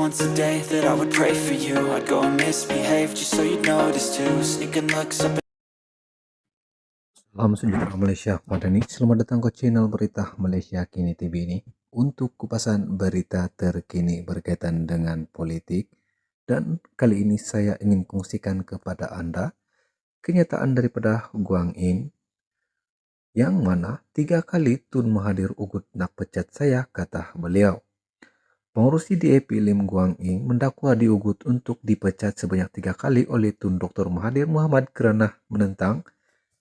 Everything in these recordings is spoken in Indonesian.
once a day that I would pray for you. I'd go and misbehave just so you'd notice too. Sneaking looks up. Salam sejahtera Malaysia Madani. Selamat datang ke channel berita Malaysia Kini TV ini untuk kupasan berita terkini berkaitan dengan politik. Dan kali ini saya ingin kongsikan kepada Anda kenyataan daripada Guang Ing, yang mana 3 kali Tun Mahathir Ugut nak pecat saya, kata beliau. Pengurusi DAP Lim Guang Ing mendakwa di Ugut untuk dipecat sebanyak 3 kali oleh Tun Dr. Mahathir Mohamad kerana menentang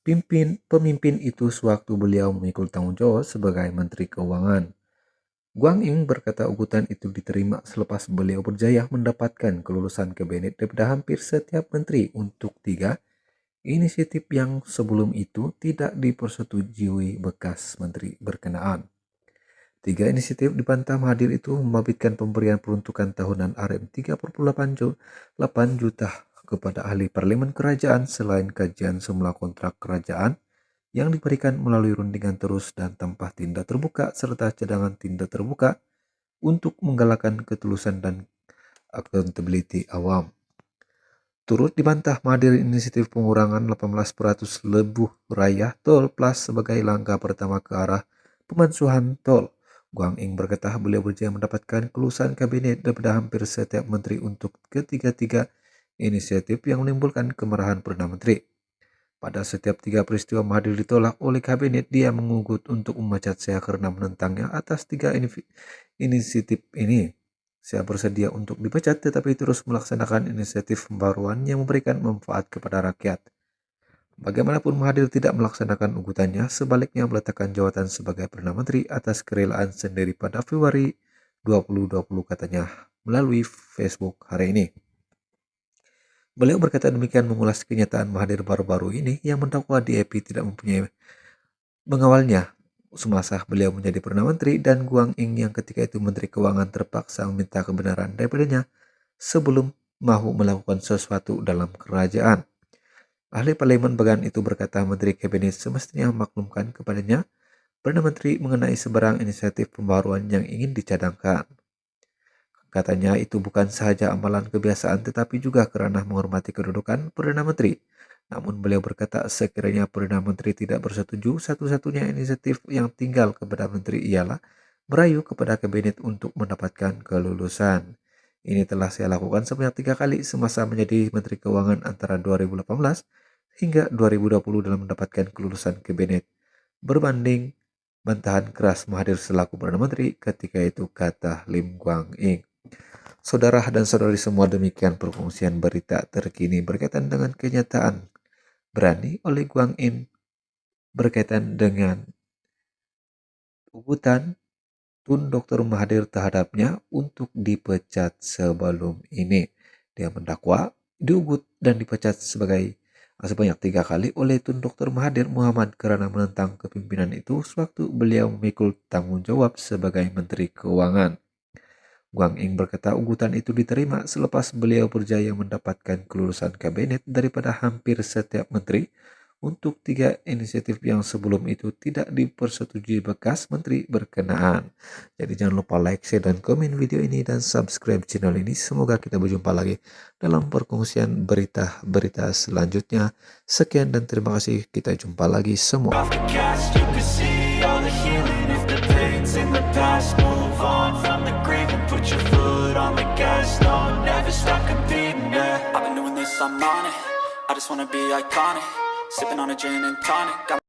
pemimpin itu sewaktu beliau memikul tanggungjawab sebagai Menteri Keuangan. Guang Ing berkata ugutan itu diterima selepas beliau berjaya mendapatkan kelulusan kabinet daripada hampir setiap menteri untuk 3 inisiatif yang sebelum itu tidak dipersetujui bekas menteri berkenaan. 3 inisiatif dibantah Mahathir itu membabitkan pemberian peruntukan tahunan RM3.8 juta kepada ahli parlimen kerajaan selain kajian semula kontrak kerajaan yang diberikan melalui rundingan terus dan tanpa tindak terbuka serta cadangan tindak terbuka untuk menggalakkan ketulusan dan accountability awam. Turut dibantah Mahathir inisiatif pengurangan 18% lebuh raya tol plus sebagai langkah pertama ke arah pemansuhan tol. Guang Ing berkata beliau berjaya mendapatkan kelulusan kabinet daripada hampir setiap menteri untuk ketiga-tiga inisiatif yang menimbulkan kemarahan Perdana Menteri. Pada setiap 3 peristiwa Mahathir ditolak oleh kabinet, dia mengugut untuk memecat saya karena menentangnya atas 3 inisiatif ini. Saya bersedia untuk dipecat tetapi terus melaksanakan inisiatif pembaruan yang memberikan manfaat kepada rakyat. Bagaimanapun Mahathir tidak melaksanakan ugutannya, sebaliknya meletakkan jawatan sebagai Perdana Menteri atas kerelaan sendiri pada Februari 2020, katanya melalui Facebook hari ini. Beliau berkata demikian mengulas kenyataan Mahathir baru-baru ini yang mendakwa DAP tidak mempunyai mengawalnya semasa beliau menjadi Perdana Menteri, dan Guang Ing yang ketika itu Menteri Keuangan terpaksa meminta kebenaran daripadanya sebelum mahu melakukan sesuatu dalam kerajaan. Ahli parlimen bagan itu berkata Menteri Kabinet semestinya memaklumkan kepadanya Perdana Menteri mengenai sebarang inisiatif pembaruan yang ingin dicadangkan. Katanya itu bukan sahaja amalan kebiasaan tetapi juga kerana menghormati kedudukan Perdana Menteri. Namun beliau berkata sekiranya Perdana Menteri tidak bersetuju, satu-satunya inisiatif yang tinggal kepada Menteri ialah merayu kepada kabinet untuk mendapatkan kelulusan. Ini telah saya lakukan sebanyak 3 kali semasa menjadi Menteri Keuangan antara 2018 hingga 2020 dalam mendapatkan kelulusan kabinet. Berbanding bantahan keras Mahathir selaku Perdana Menteri ketika itu, kata Lim Guang Ing. Saudara dan saudari semua, demikian perkongsian berita terkini berkaitan dengan kenyataan berani oleh Guang Ing berkaitan dengan ugutan Tun Dr. Mahathir terhadapnya untuk dipecat sebelum ini. Dia mendakwa, diugut dan dipecat sebanyak 3 kali oleh Tun Dr. Mahathir Mohamad kerana menentang kepimpinan itu sewaktu beliau memikul tanggungjawab sebagai Menteri Keuangan. Guang Ing berkata ugutan itu diterima selepas beliau berjaya mendapatkan kelulusan kabinet daripada hampir setiap menteri untuk 3 inisiatif yang sebelum itu tidak dipersetujui bekas menteri berkenaan. Jadi jangan lupa like, share, dan komen video ini dan subscribe channel ini. Semoga kita berjumpa lagi dalam perkongsian berita-berita selanjutnya. Sekian dan terima kasih. Kita jumpa lagi semua. Put your foot on the gas, no, never stop competing, yeah. I've been doing this, I'm on it. I just wanna be iconic. Sipping on a gin and tonic.